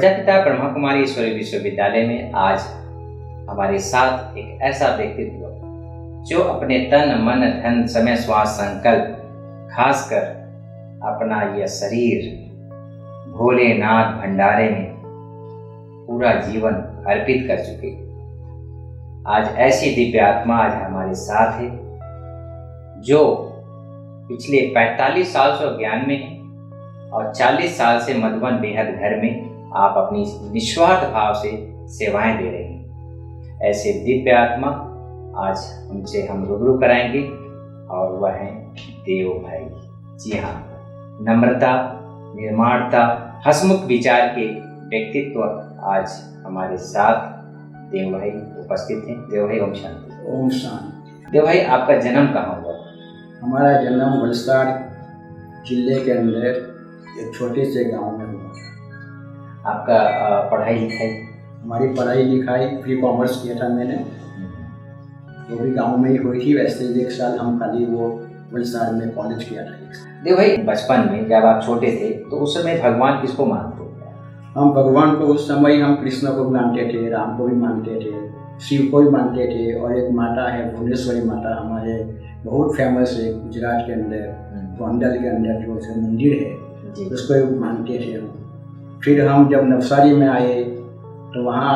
प्रजापिता ब्रह्मा कुमारी ईश्वरीय विश्वविद्यालय में आज हमारे साथ एक ऐसा व्यक्तित्व जो अपने तन मन धन समय श्वास संकल्प खासकर अपना यह शरीर भोलेनाथ भंडारे में पूरा जीवन अर्पित कर चुके। आज ऐसी दिव्य आत्मा आज हमारे साथ है जो पिछले 45 साल से ज्ञान में है और 40 साल से मधुबन बेहद घर में आप अपनी निस्वार्थ भाव से सेवाएं दे रहे हैं। ऐसे दिव्य आत्मा आज उनसे हम रूबरू कराएंगे और वह है देव भाई। जी हाँ, नम्रता, निर्माणता, हसमुख विचार के व्यक्तित्व आज हमारे साथ देव भाई उपस्थित हैं। देव भाई ओम शांति। ओम शांति। देव भाई, आपका जन्म कहाँ हुआ? हमारा जन्म वलसाड़ जिले के अंदर एक छोटे से गांव में हुआ। आपका पढ़ाई लिखाई? हमारी पढ़ाई लिखाई प्री कॉमर्स किया था मैंने, वो भी गांव में ही हुई थी। वैसे 1 साल हम खाली वो वलसाड़ में कॉलेज किया था। देव भाई, बचपन में जब आप छोटे थे तो उस समय भगवान किसको मानते थे? हम भगवान को उस समय हम कृष्ण को भी मानते थे, राम को भी मानते थे, शिव को भी मानते थे। और एक माता है भुवनेश्वरी माता, हमारे बहुत फेमस है गुजरात के अंदर, गोंडल के अंदर जो है मंदिर है, उसको भी मानते थे हम। फिर हम जब नवसारी में आए तो वहाँ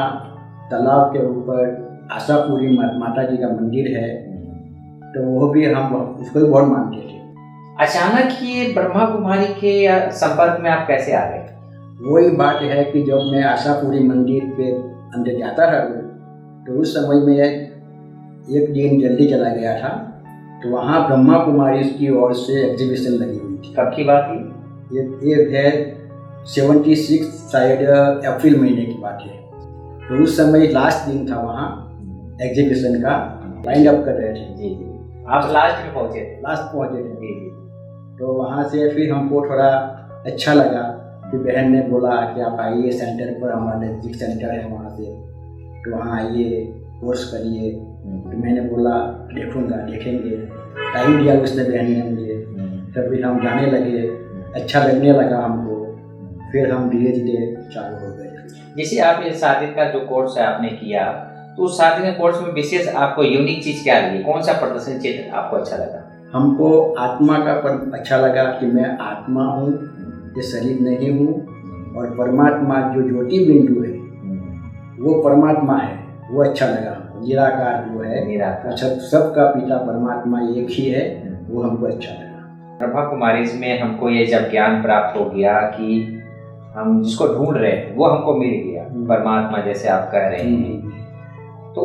तालाब के ऊपर आशापुरी माता जी का मंदिर है, तो वो भी हम उसको भी बहुत मानते थे। अचानक ये ब्रह्मा कुमारी के संपर्क में आप कैसे आ गए? वही बात है कि जब मैं आशापुरी मंदिर के अंदर जाता था तो उस समय में एक दिन जल्दी चला गया था, तो वहाँ ब्रह्मा कुमारी की ओर से एग्जीबिशन लगी हुई थी। कब की बात है? ये है 76 शायद अप्रैल महीने की बात है। तो उस समय लास्ट दिन था वहाँ एग्जीबिशन का, लाइन अप कर रहे थे। जी जी, आप लास्ट में पहुँचे थे? लास्ट पहुँचे थे। जी जी। तो वहाँ से फिर हमको थोड़ा अच्छा लगा कि बहन ने बोला कि आप आइए सेंटर पर, हमारे नज़दीक सेंटर है वहाँ से, तो वहाँ आइए कोर्स करिए। तो मैंने बोला देखूँगा, देखेंगे। टाइम दिया उसने बहन ने मुझे, तो फिर हम जाने लगे, अच्छा लगने लगा हमको। फिर हम धीरे धीरे चालू हो गए। जैसे आप ये साधक का जो कोर्स है आपने किया, तो उस साधक के कोर्स में विशेष आपको यूनिक चीज़ क्या लगी? कौन सा प्रदर्शन क्षेत्र आपको अच्छा लगा? हमको आत्मा का अच्छा लगा कि मैं आत्मा हूँ, ये शरीर नहीं हूँ, और परमात्मा जो ज्योति बिंदु है वो परमात्मा है, वो अच्छा लगा। निराकार जो है, निराकार, सबका पिता परमात्मा एक ही है, वो हमको अच्छा लगा। ब्रह्मा कुमारी में हमको ये जब ज्ञान प्राप्त हो गया कि हम जिसको ढूंढ रहे थे वो हमको मिल गया, परमात्मा जैसे आप कह रहे हैं, तो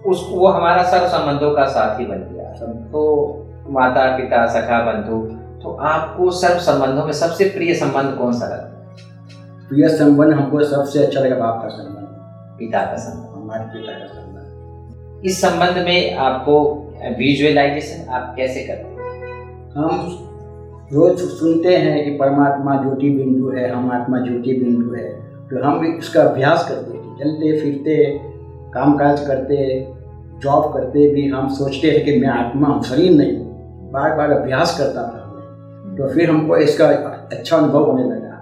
वो हमारा सर्व संबंधों का साथी बन गया। तो माता पिता सखा बंधु, तो आपको सर्व संबंधों में सबसे प्रिय संबंध कौन सा लगा? प्रिय संबंध हमको सबसे अच्छा लगा बाप का संबंध, पिता का संबंध, हमारे पिता का संबंध। इस संबंध में आपको विजुअलाइजेशन आप कैसे करते हैं? हम रोज सुनते हैं कि परमात्मा ज्योति बिंदु है, हम आत्मा ज्योति बिंदु है, तो हम इसका अभ्यास करते थे। चलते फिरते, कामकाज करते, जॉब करते भी हम सोचते थे कि मैं आत्मा हूँ, शरीर नहीं। बार बार अभ्यास करता था मैं, तो फिर हमको इसका अच्छा अनुभव होने लगा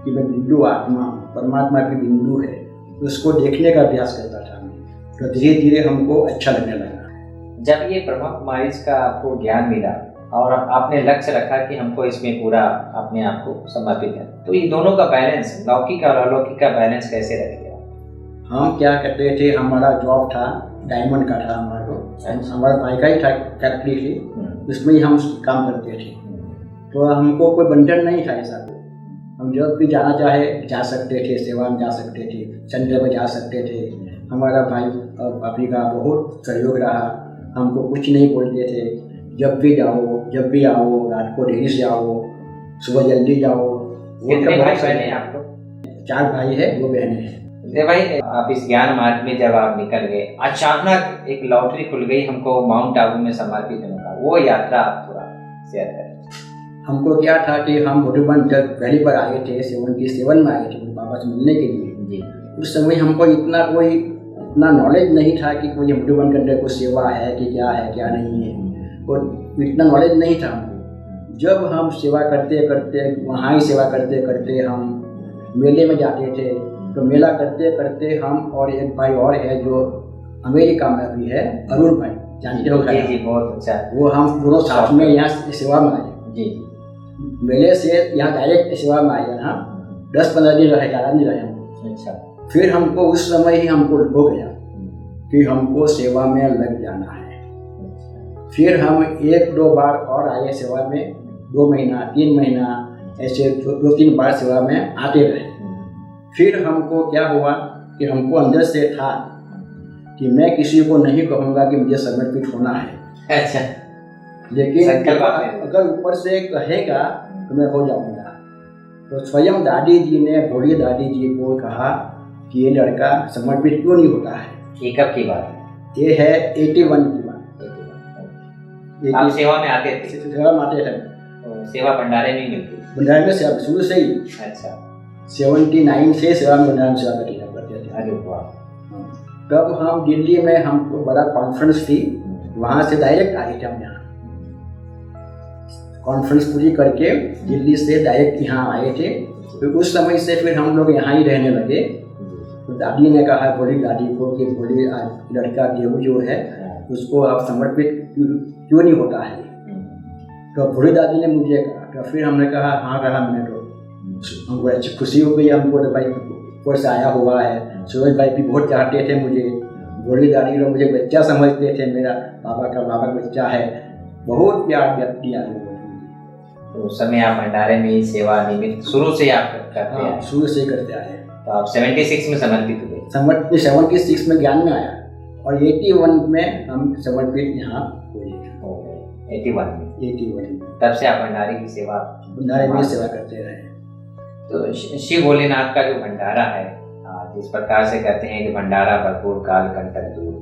कि मैं बिंदु आत्मा हूँ, परमात्मा की बिंदु है, तो उसको देखने का अभ्यास करता था मैं। तो धीरे धीरे हमको अच्छा लगने लगा। जब ये ब्रह्मा कुमारी का आपको ज्ञान मिला और आपने लक्ष्य रखा कि हमको इसमें पूरा अपने आप को समर्पित है, तो ये दोनों का बैलेंस, लौकिक और अलौकिक का बैलेंस कैसे रह गया? हम क्या करते थे, हमारा जॉब था डायमंड का था, हमारा भाई का ही था फैक्ट्री थी, उसमें ही हम काम करते थे। तो हमको कोई बंधन नहीं था ऐसा। हम जब भी जाना चाहे जा सकते थे, सेवा में जा सकते थे, संडे में जा सकते थे। हमारा भाई और भाभी का बहुत सहयोग रहा, हमको कुछ नहीं बोलते थे। जब भी जाओ, जब भी आओ, रात को देरी से आओ, सुबह जल्दी जाओ। कितने भाई बहन हैं आपको? 4 भाई है, 2 बहनें हैं। भाई, आप इस ज्ञान मार्ग में जब आप निकल गए, अचानक एक लॉटरी खुल गई हमको माउंट आबू में समर्पित होने का, वो यात्रा आप थोड़ा शेयर करें। हमको क्या था कि हम मधुबन जब पहली बार आए थे 77 में आए थे बाबा से मिलने के लिए जी। उस समय हमको इतना नॉलेज नहीं था कि कोई मधुबन के अंदर कोई सेवा है कि क्या है क्या नहीं है, और इतना नॉलेज नहीं था हमको। जब हम सेवा करते करते वहाँ ही सेवा करते करते हम मेले में जाते थे, तो मेला करते करते हम और एक भाई और है जो अमेरिका में भी है, अरुण भाई, जानते हो? जी जी, बहुत अच्छा। वो हम दोनों साथ में यहाँ सेवा में आए जी। मेले से यहाँ डायरेक्ट सेवा में आए। यहाँ 10-15 दिन रहे, ज़्यादा नहीं रहे हम। अच्छा। फिर हमको उस समय ही हमको हो गया कि हमको सेवा में लग जाना है। फिर हम 1-2 बार और आए सेवा में, 2 महीना 3 महीना ऐसे 2-3 बार सेवा में आते रहे। फिर हमको क्या हुआ कि हमको अंदर से था कि मैं किसी को नहीं कहूँगा कि मुझे समर्पित होना है। अच्छा। लेकिन अगर ऊपर से कहेगा तो मैं हो जाऊँगा। तो स्वयं दादी जी ने, भोली दादी जी को कहा कि ये लड़का समर्पित क्यों नहीं होता है। ये कब की बात है? ये है 81 की बात। आप सेवा में आते थे? सेवा में आते थे। तो सेवा भंडारे में मिलती? भंडारे में सेवा शुरू से ही। अच्छा। 79 से सेवा में भंडारे में सेवा करते थे। अरे वाह। तब हम दिल्ली में, हमको बड़ा कॉन्फ्रेंस थी, वहाँ से डायरेक्ट आए थे हम यहाँ। कॉन्फ्रेंस पूरी करके दिल्ली से डायरेक्ट यहाँ आए थे। तो उस समय से फिर हम लोग यहाँ ही रहने लगे। तो दादी ने कहा, भोली दादी को, कि भोली लड़का गेहूँ जो है उसको आप समर्पित क्यों नहीं होता है। तो भोली दादी ने मुझे कहा। तो फिर हमने कहा हाँ, कहा मैंने। तो हमको अच्छी खुशी हो गई हमको, तो भाई ऊपर से आया हुआ है। सूरज भाई भी बहुत चाहते थे मुझे, भोली दादी लोग मुझे बच्चा समझते थे, मेरा बाबा का बच्चा है, बहुत प्यार दिया लोगों ने। तो उस समय आप भंडारे में सेवा निमित्त शुरू से आप करते हैं? शुरू से ही करते आए। तो आप 76 में समर्पित हुए? 76 में ज्ञान में आया और 81 में हम समर्पित यहाँ हुए। 81 में तब से आप भंडारे की सेवा, भंडारे में सेवा करते रहे। तो शिव भोलेनाथ का जो भंडारा है, जिस प्रकार से कहते हैं कि भंडारा भरपूर काल कंटक दूर,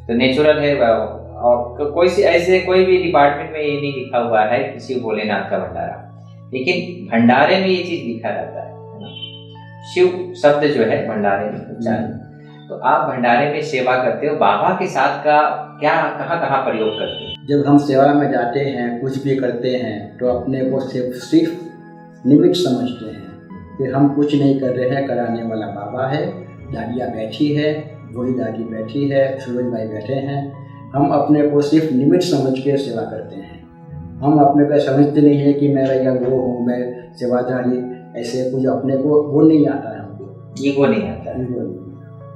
तो नेचुरल है। और कोई सी ऐसे कोई भी डिपार्टमेंट में ये नहीं लिखा हुआ है कि शिव भोलेनाथ का भंडारा, लेकिन भंडारे में ये चीज लिखा रहता है ना, शिव शब्द जो है भंडारे में उच्चारण। तो आप भंडारे में सेवा करते हो, बाबा के साथ का क्या कहाँ प्रयोग करते हैं? जब हम सेवा में जाते हैं, कुछ भी करते हैं, तो अपने को सिर्फ निमित्त समझते हैं कि हम कुछ नहीं कर रहे हैं, कराने वाला बाबा है, दादियाँ बैठी है, भोली दादी बैठी है, सूरज भाई बैठे हैं। हम अपने को सिर्फ निमित्त समझ के सेवा करते हैं। हम अपने को समझते नहीं है कि मैं भैया वो हूँ, मैं सेवाधारी, ऐसे कुछ अपने को वो नहीं आता है हमको, ईगो नहीं आता है।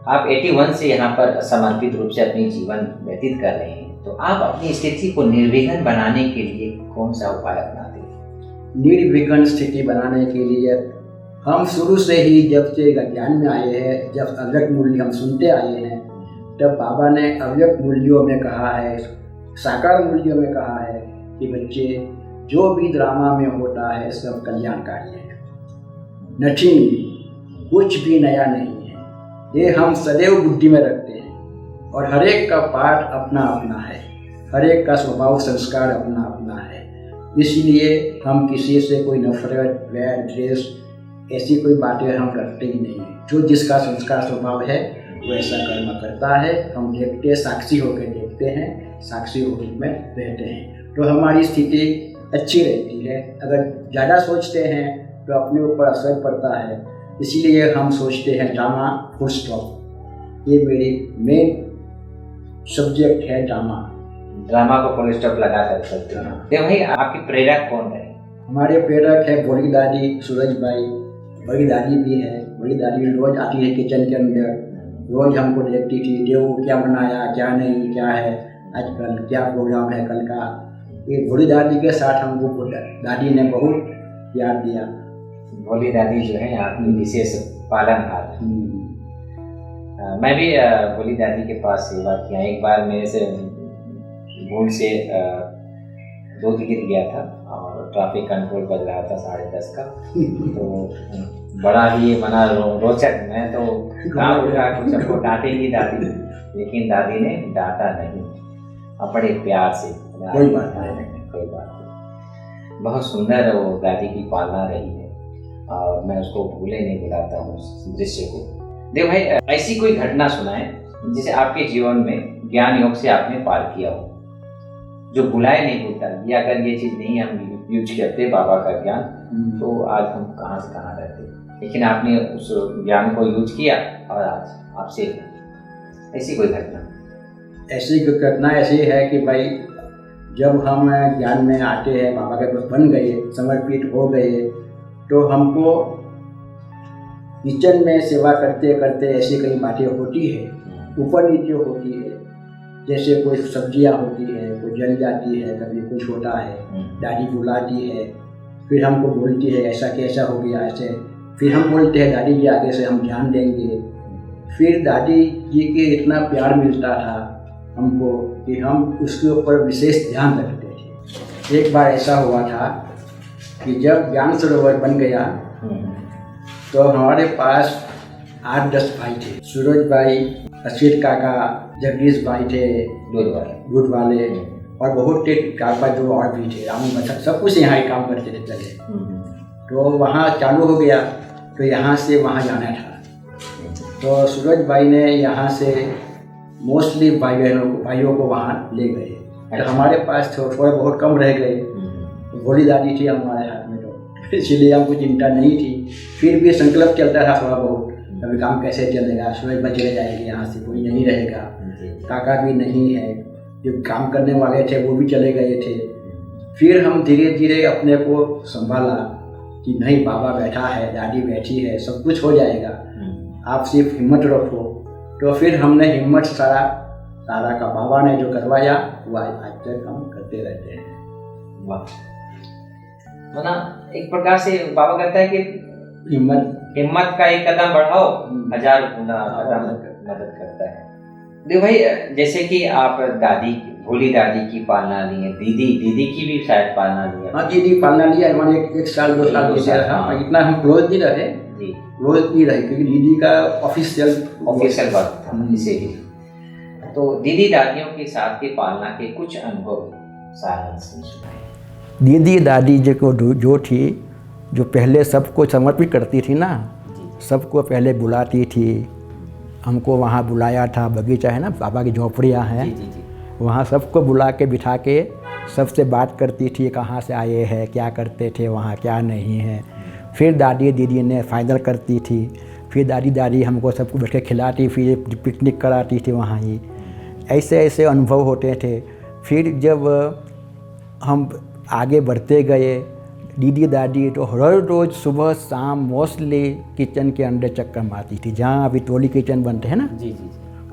आप 81 से यहाँ पर समर्पित रूप से अपनी जीवन व्यतीत कर रहे हैं, तो आप अपनी स्थिति को निर्विघ्न बनाने के लिए कौन सा उपाय अपनाते हैं? निर्विघ्न स्थिति बनाने के लिए हम शुरू से ही, जब से ज्ञान में आए हैं, जब अव्यक्त मूल्य हम सुनते आए हैं, तब बाबा ने अव्यक्त मूल्यों में कहा है, साकार मूल्यों में कहा है कि बच्चे, जो भी ड्रामा में होता है सब कल्याणकारी है, नथिंग, कुछ भी नया नहीं है। ये हम सदैव बुद्धि में रखते हैं और हर एक का पाठ अपना अपना है, हर एक का स्वभाव संस्कार अपना अपना है। इसलिए हम किसी से कोई नफरत, वैर, द्वेष, ऐसी कोई बातें हम रखते ही नहीं हैं। जो जिसका संस्कार स्वभाव है वो ऐसा कर्म करता है। हम देखते, साक्षी होकर देखते हैं, साक्षी रूप में रहते हैं, तो हमारी स्थिति अच्छी रहती है। अगर ज़्यादा सोचते हैं तो अपने ऊपर असर पड़ता है। इसीलिए हम सोचते हैं ड्रामा, फुल स्टॉप। ये मेरी मेन सब्जेक्ट है, ड्रामा को फुल स्टॉप लगा सकते हैं। तो भाई आपकी प्रेरक कौन है? हमारे प्रेरक है भोली दादी, सूरज भाई, बड़ी दादी भी है। बड़ी दादी रोज आती है किचन के अंदर, रोज हमको देखती थी, देव क्या बनाया, क्या नहीं, क्या है आजकल, क्या प्रोग्राम है कल का। ये भोली दादी के साथ हमको दादी ने बहुत प्यार दिया। भोली दादी जो है आपकी विशेष पालनहार। मैं भी भोली दादी के पास सेवा किया। एक बार मेरे से भूल से दूध गिर गया था और ट्रैफिक कंट्रोल बज रहा था 10:30 का। तो बड़ा ही मना रोचक, मैं तो गाँव उठा कुछ सबको डांटेगी दादी, लेकिन दादी ने डांटा नहीं, बड़े प्यार से, कोई बात नहीं, बहुत सुंदर वो दादी की पालना रही है और मैं उसको भूले नहीं भुलाता हूँ उस दृश्य को। देव भाई, ऐसी कोई घटना सुनाए जिसे आपके जीवन में ज्ञान योग से आपने पार किया हो, जो भुलाए नहीं भूलता, या अगर ये चीज नहीं हम यूज करते बाबा का ज्ञान, तो आज हम कहाँ से कहाँ रहते। लेकिन आपने उस ज्ञान को यूज किया और आज आपसे ऐसी कोई घटना? ऐसी कोई घटना ऐसी है कि भाई जब हम ज्ञान में आते हैं, बाबा के पास बन गए, समर्पित हो गए, तो हमको किचन में सेवा करते करते ऐसी कई बातें होती है, ऊपर नीचे होती है। जैसे कोई सब्जियां होती है, कोई जल जाती है, कभी कुछ होता है, दादी बुलाती है, फिर हमको बोलती है ऐसा कैसा हो गया ऐसे, फिर हम बोलते हैं दादी जी आगे से हम ध्यान देंगे। फिर दादी जी के इतना प्यार मिलता था हमको कि हम उसके ऊपर विशेष ध्यान रखते थे। एक बार ऐसा हुआ था कि जब ज्ञान सरोवर बन गया तो हमारे पास 8-10 भाई थे। सूरज भाई, अशीर काका, जगदीश भाई थे दूध वाले, और बहुत थे 4-5 जो और भी थे, रामू बच्चा, सब कुछ यहाँ ही काम करते थे चले। तो वहाँ चालू हो गया, तो यहाँ से वहाँ जाना था। तो सूरज भाई ने यहाँ से मोस्टली भाइयों को वहाँ ले गए। तो हमारे पास थोड़ा बहुत कम रह गए। भोली दादी थी हमारे हाथ में, तो इसलिए हमको चिंता नहीं थी। फिर भी संकल्प चलता था थोड़ा बहुत, अभी काम कैसे चलेगा, सूरज भाई चले जाएंगे, यहाँ से कोई नहीं रहेगा, काका भी नहीं है, जो काम करने वाले थे वो भी चले गए थे। फिर हम धीरे धीरे अपने को संभाला कि नहीं, बाबा बैठा है, दादी बैठी है, सब कुछ हो जाएगा, आप सिर्फ हिम्मत रखो। तो फिर हमने हिम्मत सारा का बाबा ने जो करवाया वो आज तक हम करते रहते हैं। वाह, एक प्रकार से बाबा कहता है कि हिम्मत का एक कदम बढ़ाओ, 1000 गुना मदद करता है। देखो भाई, जैसे कि आप दादी, भोली दादी की पालना ली है, दीदी की भी शायद पालना ली है। हाँ, दीदी पालना लिया है, मैंने 1 साल 2 साल जैसे रहा। इतना हम क्लोज नहीं रहे, क्लोज नहीं रहे, क्योंकि दीदी का ऑफिशियल वर्क था, इसीलिए। तो दीदी दादियों के साथ की पालना के कुछ अनुभव सारांश सुनाए। दीदी दादी जो थी, जो पहले सबको समर्पित करती थी ना, सबको पहले बुलाती थी। हमको वहाँ बुलाया था, बगीचा है ना, बाबा की झोपड़ियाँ हैं, वहाँ सबको बुला के बिठा के सबसे बात करती थी, कहाँ से आए हैं, क्या करते थे वहाँ, क्या नहीं है। फिर दादी दीदी ने फाइनल करती थी। फिर दादी हमको सबको बैठ के खिलाती, फिर पिकनिक कराती थी वहाँ ही। ऐसे ऐसे अनुभव होते थे। फिर जब हम आगे बढ़ते गए, दीदी दादी तो हर रोज़ सुबह शाम मोस्टली किचन के अंदर चक्कर मारती थी। जहाँ अभी टोली किचन बनते हैं ना,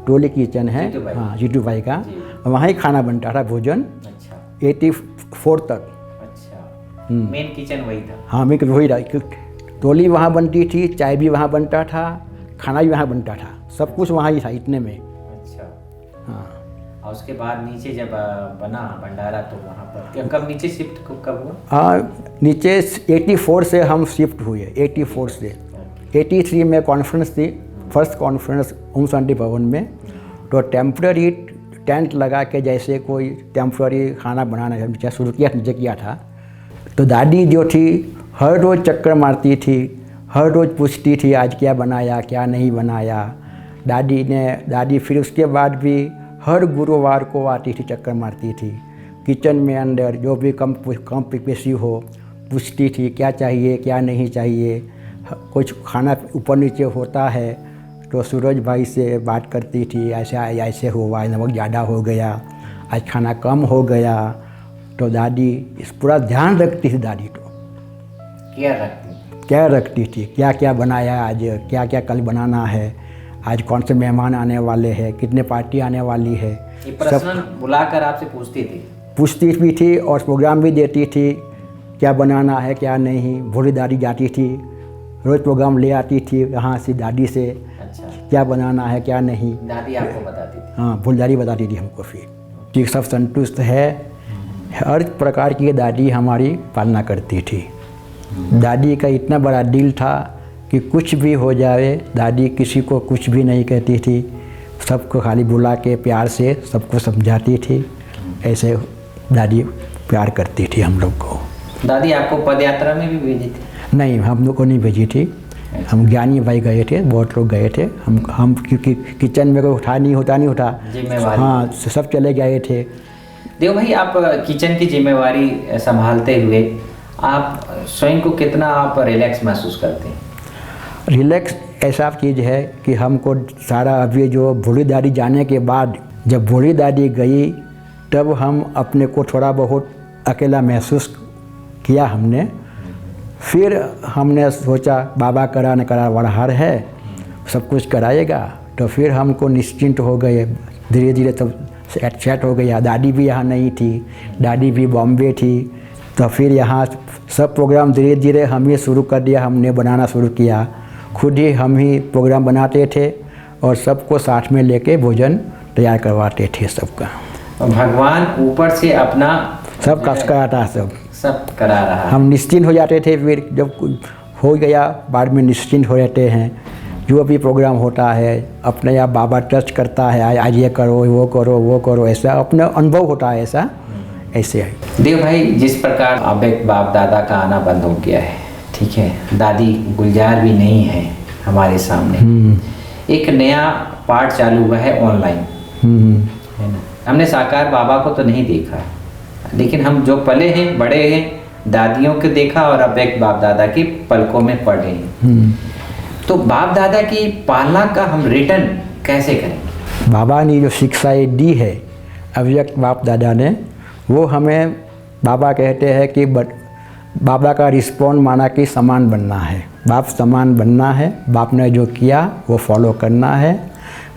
टोली किचन है, हाँ, जीतू भाई का, वहाँ ही खाना बनता था, भोजन। 84 तक। मेन किचन वही था। हाँ, मेन वही रहा। टोली वहाँ बनती थी, चाय भी वहाँ बनता था, खाना भी वहाँ बनता था, सब कुछ वहाँ ही था इतने में। हाँ, और उसके बाद नीचे जब बना भंडारा तो वहाँ पर कब नीचे शिफ्ट कब हुआ? हाँ, नीचे 84 से हम शिफ्ट हुए। 84 से 83 में कॉन्फ्रेंस थी, फर्स्ट कॉन्फ्रेंस ओम शांति भवन में। तो टेम्प्रेरी टेंट लगा के जैसे कोई टेम्प्रेरी खाना बनाना शुरू किया था। तो दादी जो थी हर रोज़ चक्कर मारती थी, हर रोज़ पूछती थी आज क्या बनाया, क्या नहीं बनाया। दादी फिर उसके बाद भी हर गुरुवार को आती थी, चक्कर मारती थी किचन में अंदर, जो भी कम पेशी हो पूछती थी क्या चाहिए क्या नहीं चाहिए। कुछ खाना ऊपर नीचे होता है तो सूरज भाई से बात करती थी, ऐसे हुआ, नमक ज़्यादा हो गया, आज खाना कम हो गया। तो दादी इस पूरा ध्यान रखती थी। दादी तो क्या रखती थी, क्या क्या बनाया आज, क्या क्या कल बनाना है, आज कौन से मेहमान आने वाले हैं, कितने पार्टी आने वाली है, सब बुलाकर आपसे पूछती भी थी और प्रोग्राम भी देती थी, क्या बनाना है क्या नहीं। भोली दादी जाती थी, रोज़ प्रोग्राम ले आती थी यहाँ से दादी से। अच्छा, क्या बनाना है क्या नहीं, दादी आपको बताती थी? हाँ, भोली दादी बताती थी हमको। फिर कि सब संतुष्ट है, हर प्रकार की दादी हमारी पालना करती थी। दादी का इतना बड़ा दिल था कि कुछ भी हो जाए, दादी किसी को कुछ भी नहीं कहती थी, सबको खाली बुला के प्यार से सबको समझाती थी। ऐसे दादी प्यार करती थी हम लोग को। दादी आपको पद यात्रा में भी भेजी थी? नहीं, हम लोग को नहीं भेजी थी। हम ज्ञानी भाई गए थे, बहुत लोग गए थे। हम क्योंकि किचन में कोई होता नहीं होता, हाँ, सब चले गए थे। देखो भाई, आप किचन की जिम्मेवारी संभालते हुए आप स्वयं को कितना आप रिलैक्स महसूस करते हैं? रिलैक्स ऐसा चीज़ है कि हमको सारा अभी जो बूढ़ी दादी जाने के बाद, जब बूढ़ी दादी गई तब हम अपने को थोड़ा बहुत अकेला महसूस किया हमने। फिर हमने सोचा बाबा करा न करा वरहार है, सब कुछ कराएगा। तो फिर हमको निश्चिंत हो गए, धीरे धीरे सब सेट हो गया। दादी भी यहाँ नहीं थी, दादी भी बॉम्बे थी। तो फिर यहाँ सब प्रोग्राम धीरे धीरे हम ही शुरू कर दिया, हमने बनाना शुरू किया। खुद ही हम ही प्रोग्राम बनाते थे और सबको साथ में लेके भोजन तैयार करवाते थे सबका। भगवान ऊपर से अपना सब काज कराता, सब करा रहा। हम निश्चिंत हो जाते थे। फिर जब हो गया बाद में निश्चिंत हो जाते हैं। जो भी प्रोग्राम होता है अपने आप बाबा टच करता है, आज ये करो वो करो वो करो, ऐसा अपना अनुभव होता है। ऐसा ऐसे है देव भाई, जिस प्रकार अब एक बाप दादा का आना बंद हो गया है, ठीक है, दादी गुलजार भी नहीं है हमारे सामने, एक नया पार्ट चालू हुआ है ऑनलाइन, है ना। हमने साकार बाबा को तो नहीं देखा, लेकिन हम जो पले हैं बड़े हैं दादियों को देखा और अब एक बाप दादा की पलकों में पढ़े हैं। तो बाप दादा की पालना का हम रिटर्न कैसे करेंगे? बाबा ने जो शिक्षाएं दी है अव्यक्त बाप दादा ने, वो हमें बाबा कहते हैं कि बाबा का रिस्पॉन्ड माना कि समान बनना है, बाप समान बनना है। बाप ने जो किया वो फॉलो करना है।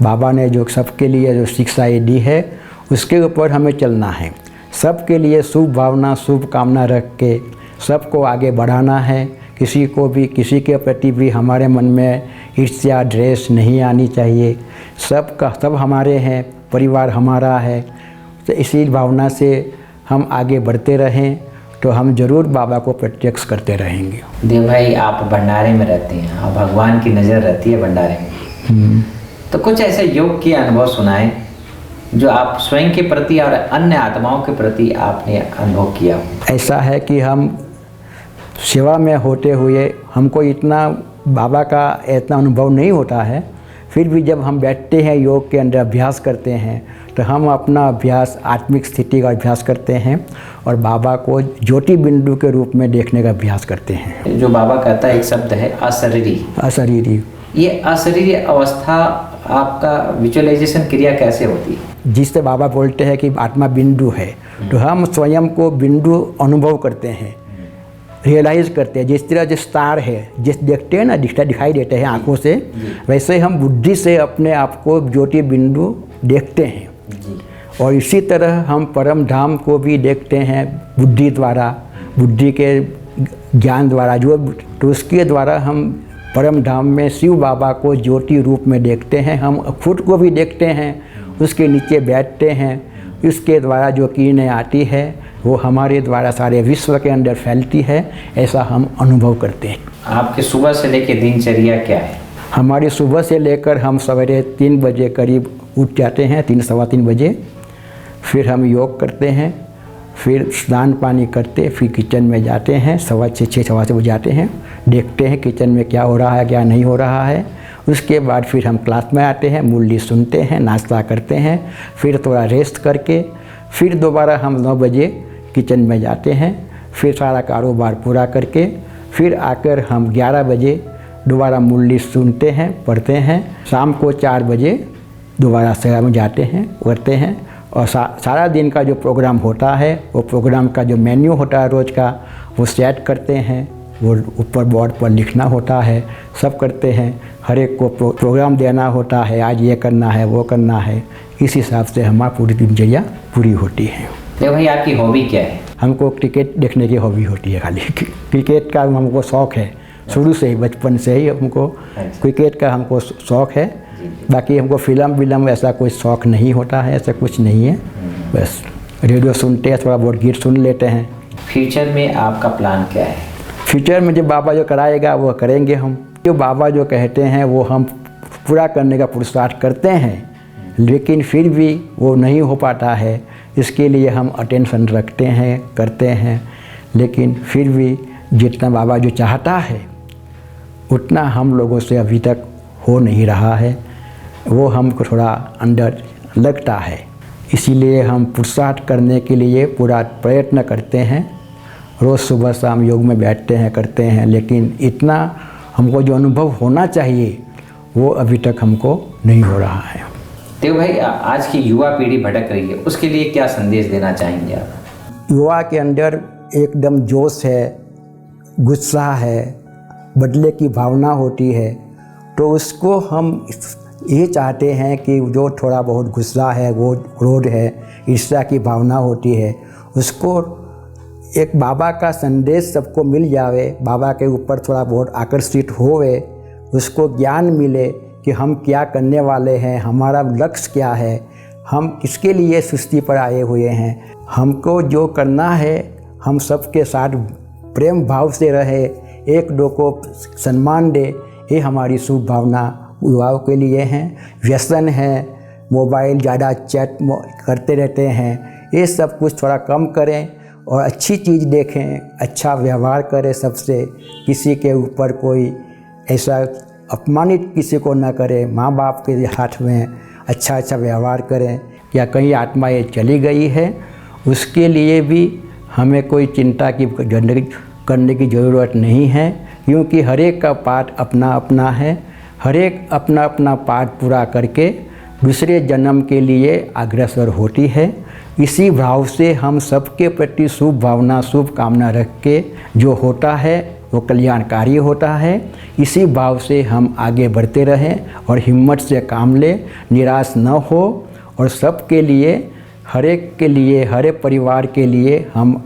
बाबा ने जो सबके लिए जो शिक्षाएं दी है उसके ऊपर हमें चलना है। सबके लिए शुभ भावना शुभ कामना रख के सबको आगे बढ़ाना है। किसी को भी किसी के प्रति भी हमारे मन में ईर्ष्या द्वेष नहीं आनी चाहिए। सब हमारे हैं, परिवार हमारा है। तो इसी भावना से हम आगे बढ़ते रहें तो हम जरूर बाबा को प्रत्यक्ष करते रहेंगे। देव भाई, आप भंडारे में रहते हैं और भगवान की नज़र रहती है भंडारे में, तो कुछ ऐसे योग के अनुभव सुनाएं जो आप स्वयं के प्रति और अन्य आत्माओं के प्रति आपने अनुभव किया। ऐसा है कि हम सेवा में होते हुए हमको इतना बाबा का इतना अनुभव नहीं होता है, फिर भी जब हम बैठते हैं योग के अंदर अभ्यास करते हैं तो हम अपना अभ्यास आत्मिक स्थिति का अभ्यास करते हैं और बाबा को ज्योति बिंदु के रूप में देखने का अभ्यास करते हैं। जो बाबा कहता है एक शब्द है अशरीरी। अशरीरी, ये अशरीरी अवस्था आपका विजुअलाइजेशन क्रिया कैसे होती है? जिससे बाबा बोलते हैं कि आत्मा बिंदु है, तो हम स्वयं को बिंदु अनुभव करते हैं, रियलाइज़ करते हैं। जिस तरह जिस तार है, जिस देखते हैं ना, दिखाई देते हैं आँखों से, वैसे हम बुद्धि से अपने आप को ज्योति बिंदु देखते हैं। और इसी तरह हम परम धाम को भी देखते हैं बुद्धि द्वारा, बुद्धि के ज्ञान द्वारा, तो उसके द्वारा हम परम धाम में शिव बाबा को ज्योति रूप में देखते हैं। हम खुद को भी देखते हैं, उसके नीचे बैठते हैं, उसके द्वारा जो किरणें आती है वो हमारे द्वारा सारे विश्व के अंदर फैलती है, ऐसा हम अनुभव करते हैं। आपके सुबह से लेकर दिनचर्या क्या है? हमारी सुबह से लेकर हम सवेरे 3 बजे करीब उठ जाते हैं, 3 सवा 3 बजे। फिर हम योग करते हैं, फिर स्नान पानी करते, फिर किचन में जाते हैं, 6:15 सवा 6 बजे जाते हैं, देखते हैं किचन में क्या हो रहा है क्या नहीं हो रहा है। उसके बाद फिर हम क्लास में आते हैं, मुरली सुनते हैं, नाश्ता करते हैं, फिर थोड़ा रेस्ट करके फिर दोबारा हम 9 बजे किचन में जाते हैं, फिर सारा कारोबार पूरा करके फिर आकर हम 11 बजे दोबारा मुरली सुनते हैं, पढ़ते हैं। शाम को 4 बजे दोबारा सेवा में जाते हैं, करते हैं। और सारा दिन का जो प्रोग्राम होता है वो प्रोग्राम का जो मेन्यू होता है रोज़ का वो सेट करते हैं, वो ऊपर बोर्ड पर लिखना होता है, सब करते हैं। हर एक को प्रोग्राम देना होता है, आज ये करना है वो करना है। इस हिसाब से हमारी पूरी दिनचर्या पूरी होती है। तो भाई आपकी हॉबी क्या है? हमको क्रिकेट देखने की हॉबी होती है खाली। क्रिकेट का हमको शौक़ है शुरू से ही, बचपन से ही हमको क्रिकेट का हमको शौक़ है। बाकी हमको फिल्म ऐसा कोई शौक़ नहीं होता है, ऐसा कुछ नहीं है। बस रेडियो सुनते हैं, थोड़ा बहुत गीत सुन लेते हैं। फ्यूचर में आपका प्लान क्या है? फ्यूचर में जो बाबा जो कराएगा वो करेंगे हम। जो बाबा जो कहते हैं वो हम पूरा करने का पुरुषार्थ करते हैं, लेकिन फिर भी वो नहीं हो पाता है। इसके लिए हम अटेंशन रखते हैं, करते हैं, लेकिन फिर भी जितना बाबा जो चाहता है उतना हम लोगों से अभी तक हो नहीं रहा है। वो हमको थोड़ा अंदर लगता है, इसीलिए हम पुरुषार्थ करने के लिए पूरा प्रयत्न करते हैं। रोज़ सुबह शाम योग में बैठते हैं, करते हैं, लेकिन इतना हमको जो अनुभव होना चाहिए वो अभी तक हमको नहीं हो रहा है। देव भाई, आज की युवा पीढ़ी भटक रही है, उसके लिए क्या संदेश देना चाहेंगे आप? युवा के अंदर एकदम जोश है, गुस्सा है, बदले की भावना होती है, तो उसको हम ये चाहते हैं कि जो थोड़ा बहुत गुस्सा है, वो क्रोध है, ईर्ष्या की भावना होती है, उसको एक बाबा का संदेश सबको मिल जावे, बाबा के ऊपर थोड़ा बहुत आकर्षित होवे, उसको ज्ञान मिले कि हम क्या करने वाले हैं, हमारा लक्ष्य क्या है, हम किसके लिए सृष्टि पर आए हुए हैं, हमको जो करना है हम सबके साथ प्रेम भाव से रहे, एक दो को सम्मान दे, ये हमारी शुभ भावना युवाओं के लिए हैं। व्यसन है, मोबाइल ज़्यादा चैट करते रहते हैं, ये सब कुछ थोड़ा कम करें और अच्छी चीज़ देखें, अच्छा व्यवहार करें सबसे, किसी के ऊपर कोई ऐसा अपमानित किसी को ना करें, माँ बाप के हाथ में अच्छा अच्छा व्यवहार करें। क्या कहीं आत्मा ये चली गई है, उसके लिए भी हमें कोई चिंता की करने की ज़रूरत नहीं है, क्योंकि हर एक का पाठ अपना अपना है, हर एक अपना अपना पाठ पूरा करके दूसरे जन्म के लिए अग्रसर होती है। इसी भाव से हम सबके प्रति शुभ भावना, शुभ कामना रख के जो होता है वो कल्याणकारी होता है। इसी भाव से हम आगे बढ़ते रहें और हिम्मत से काम लें, निराश न हो, और सबके लिए, हर एक के लिए, हर एक परिवार के लिए हम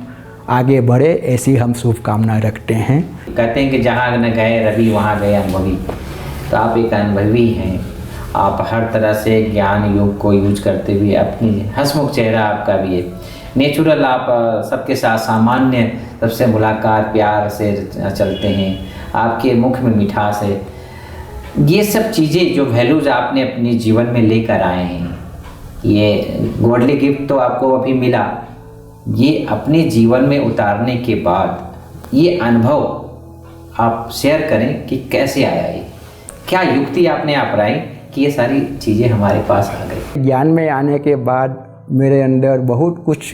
आगे बढ़े, ऐसी हम शुभकामना रखते हैं। कहते हैं कि जहाँ न गए रवि वहाँ गए अनुभवी, तो आप एक अनुभवी हैं। आप हर तरह से ज्ञान योग को यूज करते हुए, अपनी हंसमुख चेहरा आपका भी है, नेचुरल, आप सबके साथ सामान्य सबसे मुलाकात प्यार से चलते हैं, आपके मुख में मिठास है। ये सब चीज़ें जो वैल्यूज आपने अपने जीवन में लेकर आए हैं, ये गॉडली गिफ्ट तो आपको अभी मिला, ये अपने जीवन में उतारने के बाद ये अनुभव आप शेयर करें कि कैसे आया, ये क्या युक्ति आपने अपनाई कि ये सारी चीज़ें हमारे पास आ गई? ज्ञान में आने के बाद मेरे अंदर बहुत कुछ,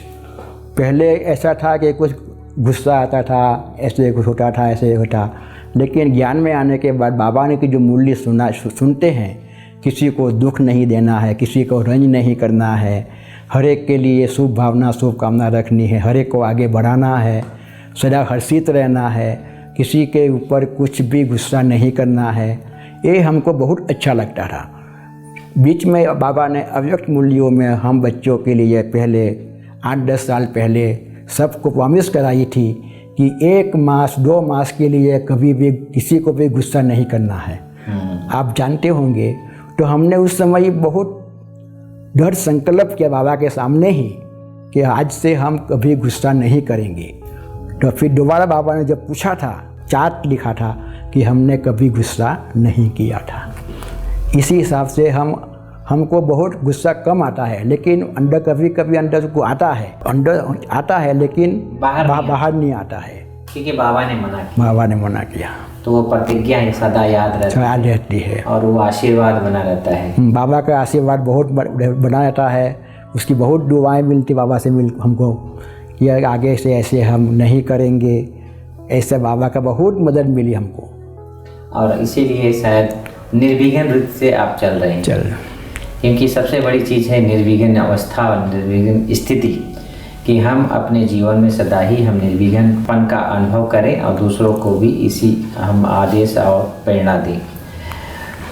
पहले ऐसा था कि कुछ गुस्सा आता था, ऐसे कुछ होता था, ऐसे होता, लेकिन ज्ञान में आने के बाद बाबा ने कि जो मूल्य सुनते हैं, किसी को दुख नहीं देना है, किसी को रंज नहीं करना है, हर एक के लिए शुभ भावना, शुभ कामना रखनी है, हर एक को आगे बढ़ाना है, सदा हर्षित रहना है, किसी के ऊपर कुछ भी गुस्सा नहीं करना है, ये हमको बहुत अच्छा लगता था। बीच में बाबा ने अव्यक्त मूल्यों में हम बच्चों के लिए पहले 8-10 साल पहले सबको प्रॉमिस कराई थी कि 1 मास 2 मास के लिए कभी भी किसी को भी गुस्सा नहीं करना है। आप जानते होंगे, तो हमने उस समय बहुत दृढ़ संकल्प किया बाबा के सामने ही कि आज से हम कभी गुस्सा नहीं करेंगे। तो फिर दोबारा बाबा ने जब पूछा था, चार्ट लिखा था कि हमने कभी गुस्सा नहीं किया था। इसी हिसाब से हमको बहुत गुस्सा कम आता है, लेकिन अंदर कभी कभी अंदर को आता है, अंदर आता है, लेकिन बाहर नहीं आता है, क्योंकि बाबा ने मना किया। तो वो प्रतिज्ञा सदा याद रहती है और वो आशीर्वाद बना रहता है। बाबा का आशीर्वाद बहुत बना रहता है, उसकी बहुत दुआएं मिलती बाबा से हमको कि आगे से ऐसे हम नहीं करेंगे, ऐसे बाबा का बहुत मदद मिली हमको। और इसीलिए शायद निर्विघ्न रूप से आप चल रहे हैं, क्योंकि सबसे बड़ी चीज़ है निर्विघ्न अवस्था और निर्विघ्न स्थिति, कि हम अपने जीवन में सदा ही हम निर्विघ्नपन का अनुभव करें और दूसरों को भी इसी हम आदेश और प्रेरणा दें।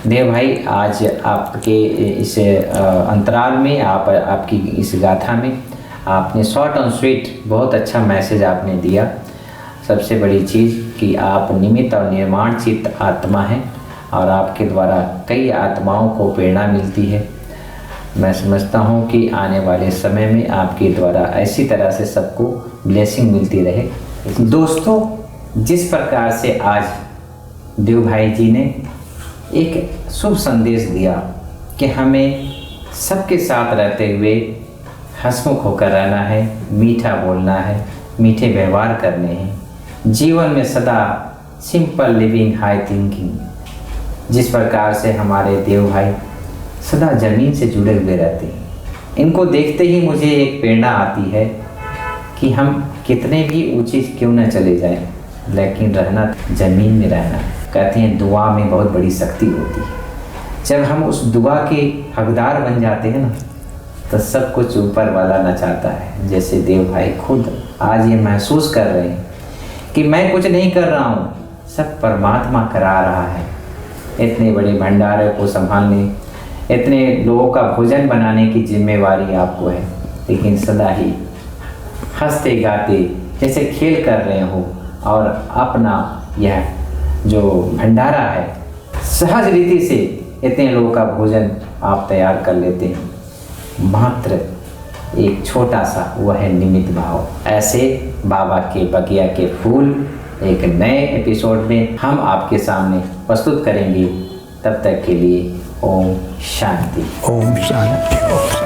देव भाई, आज आपके इस अंतराल में, आपकी इस गाथा में आपने शॉर्ट एंड स्वीट बहुत अच्छा मैसेज आपने दिया। सबसे बड़ी चीज़ कि आप निमित्त और निर्माण चित्त आत्मा हैं और आपके द्वारा कई आत्माओं को प्रेरणा मिलती है। मैं समझता हूँ कि आने वाले समय में आपके द्वारा ऐसी तरह से सबको ब्लेसिंग मिलती रहे। दोस्तों, जिस प्रकार से आज देव भाई जी ने एक शुभ संदेश दिया कि हमें सबके साथ रहते हुए हंसमुख होकर रहना है, मीठा बोलना है, मीठे व्यवहार करने हैं, जीवन में सदा सिंपल लिविंग हाई थिंकिंग, जिस प्रकार से हमारे देव भाई सदा ज़मीन से जुड़े हुए रहते हैं, इनको देखते ही मुझे एक प्रेरणा आती है कि हम कितने भी ऊंची क्यों न चले जाएं, लेकिन रहना ज़मीन में रहना है। कहते हैं दुआ में बहुत बड़ी शक्ति होती है। जब हम उस दुआ के हकदार बन जाते हैं ना, तो सब कुछ ऊपर वाला नचाता है। जैसे देव भाई खुद आज ये महसूस कर रहे हैं कि मैं कुछ नहीं कर रहा हूँ, सब परमात्मा करा रहा है। इतने बड़े भंडारे को संभालने, इतने लोगों का भोजन बनाने की जिम्मेवारी आपको है, लेकिन सदा ही हंसते गाते जैसे खेल कर रहे हो और अपना यह जो भंडारा है सहज रीति से इतने लोगों का भोजन आप तैयार कर लेते हैं। मात्र एक छोटा सा वह है निमित्त भाव। ऐसे बाबा के बगिया के फूल एक नए एपिसोड में हम आपके सामने प्रस्तुत करेंगे। तब तक के लिए ओम शांति। ओम शांति।